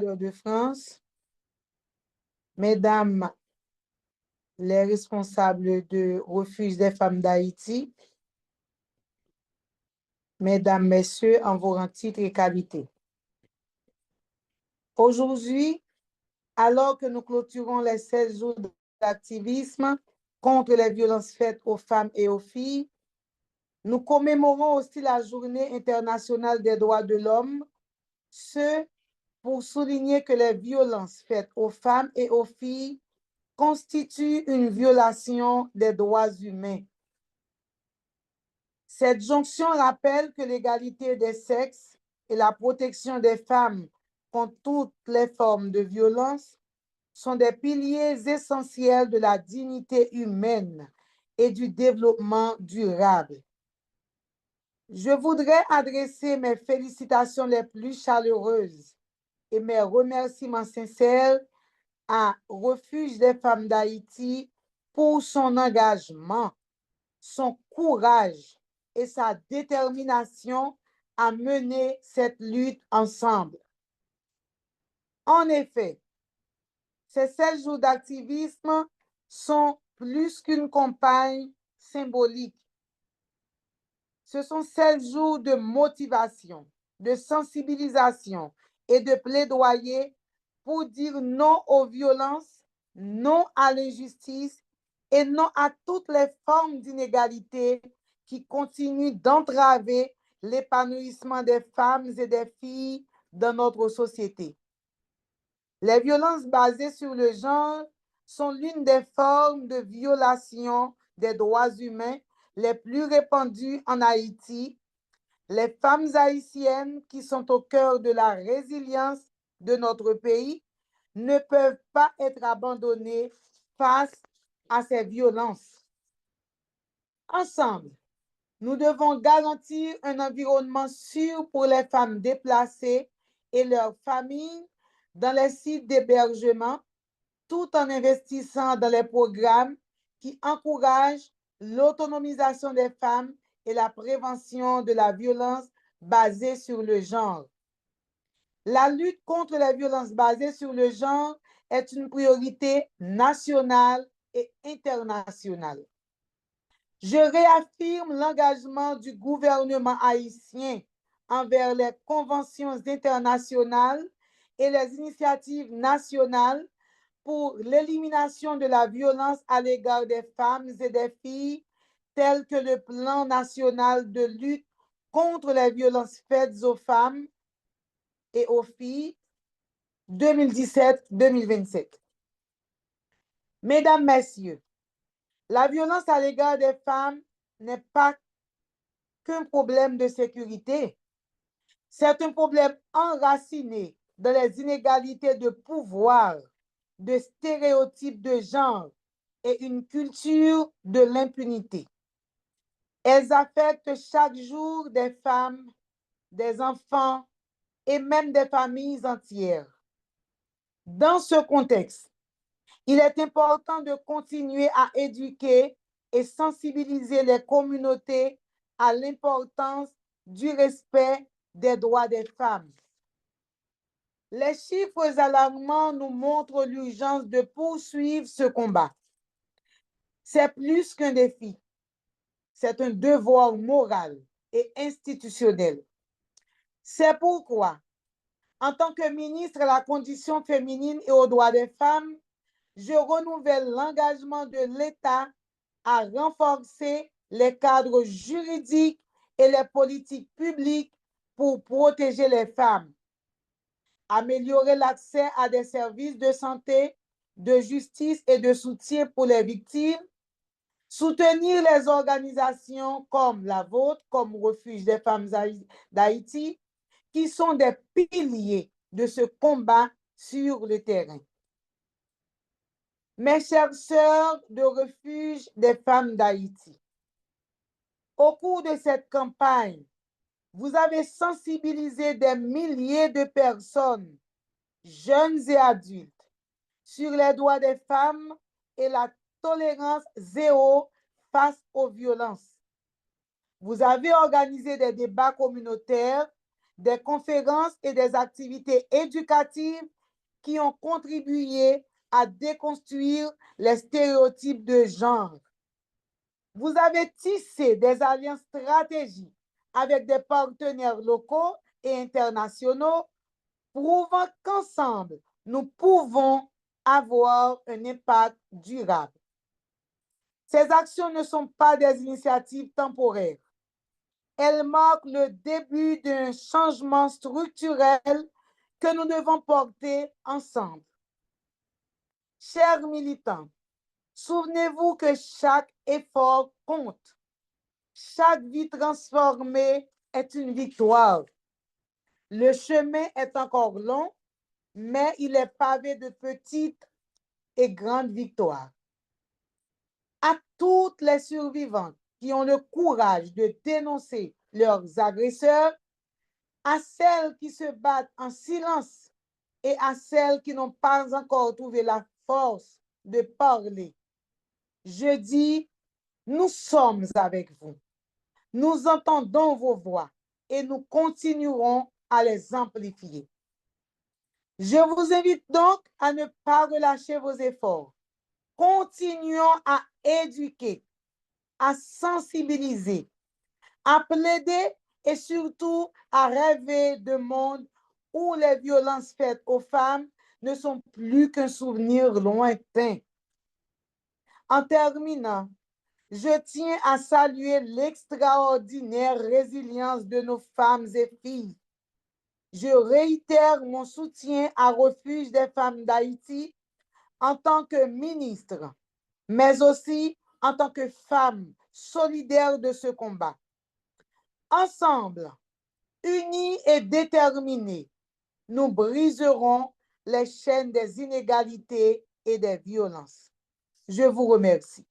de France, Mesdames les responsables de Refuge des femmes d'Haïti, Mesdames, Messieurs, en vos rangs, titres et qualités. Aujourd'hui, alors que nous clôturons les 16 jours d'activisme contre les violences faites aux femmes et aux filles, nous commémorons aussi la Journée internationale des droits de l'homme, ce pour souligner que les violences faites aux femmes et aux filles constituent une violation des droits humains. Cette jonction rappelle que l'égalité des sexes et la protection des femmes contre toutes les formes de violence sont des piliers essentiels de la dignité humaine et du développement durable. Je voudrais adresser mes félicitations les plus chaleureuses et mes remerciements sincères à Refuge des femmes d'Haïti pour son engagement, son courage et sa détermination à mener cette lutte ensemble. En effet, ces 16 jours d'activisme sont plus qu'une campagne symbolique. Ce sont 16 jours de motivation, de sensibilisation et de plaidoyer pour dire non aux violences, non à l'injustice et non à toutes les formes d'inégalité qui continuent d'entraver l'épanouissement des femmes et des filles dans notre société. Les violences basées sur le genre sont l'une des formes de violation des droits humains les plus répandues en Haïti. Les femmes haïtiennes qui sont au cœur de la résilience de notre pays ne peuvent pas être abandonnées face à ces violences. Ensemble, nous devons garantir un environnement sûr pour les femmes déplacées et leurs familles dans les sites d'hébergement, tout en investissant dans les programmes qui encouragent l'autonomisation des femmes et la prévention de la violence basée sur le genre. La lutte contre les violences basées sur le genre est une priorité nationale et internationale. Je réaffirme l'engagement du gouvernement haïtien envers les conventions internationales et les initiatives nationales pour l'élimination de la violence à l'égard des femmes et des filles, telles que le plan national de lutte contre les violences faites aux femmes et aux filles 2017-2027. Mesdames, Messieurs, la violence à l'égard des femmes n'est pas qu'un problème de sécurité. C'est un problème enraciné dans les inégalités de pouvoir, de stéréotypes de genre et une culture de l'impunité. Elles affectent chaque jour des femmes, des enfants et même des familles entières. Dans ce contexte, il est important de continuer à éduquer et sensibiliser les communautés à l'importance du respect des droits des femmes. Les chiffres alarmants nous montrent l'urgence de poursuivre ce combat. C'est plus qu'un défi, c'est un devoir moral et institutionnel. C'est pourquoi, en tant que ministre à la condition féminine et aux droits des femmes, je renouvelle l'engagement de l'État à renforcer les cadres juridiques et les politiques publiques pour protéger les femmes, améliorer l'accès à des services de santé, de justice et de soutien pour les victimes, soutenir les organisations comme la vôtre, comme Refuge des femmes d'Haïti, qui sont des piliers de ce combat sur le terrain. Mes chères sœurs de Refuge des femmes d'Haïti, au cours de cette campagne, vous avez sensibilisé des milliers de personnes, jeunes et adultes, sur les droits des femmes et la tolérance zéro face aux violences. Vous avez organisé des débats communautaires, des conférences et des activités éducatives qui ont contribué à déconstruire les stéréotypes de genre. Vous avez tissé des alliances stratégiques avec des partenaires locaux et internationaux, prouvant qu'ensemble, nous pouvons avoir un impact durable. Ces actions ne sont pas des initiatives temporaires. Elles marquent le début d'un changement structurel que nous devons porter ensemble. Chers militants, souvenez-vous que chaque effort compte. Chaque vie transformée est une victoire. Le chemin est encore long, mais il est pavé de petites et grandes victoires. À toutes les survivantes qui ont le courage de dénoncer leurs agresseurs, à celles qui se battent en silence et à celles qui n'ont pas encore trouvé la force de parler, je dis, nous sommes avec vous. Nous entendons vos voix et nous continuerons à les amplifier. Je vous invite donc à ne pas relâcher vos efforts. Continuons à éduquer, à sensibiliser, à plaider et surtout à rêver d'un monde où les violences faites aux femmes ne sont plus qu'un souvenir lointain. En terminant, je tiens à saluer l'extraordinaire résilience de nos femmes et filles. Je réitère mon soutien à Refuge des femmes d'Haïti en tant que ministre, mais aussi en tant que femme solidaire de ce combat. Ensemble, unis et déterminés, nous briserons les chaînes des inégalités et des violences. Je vous remercie.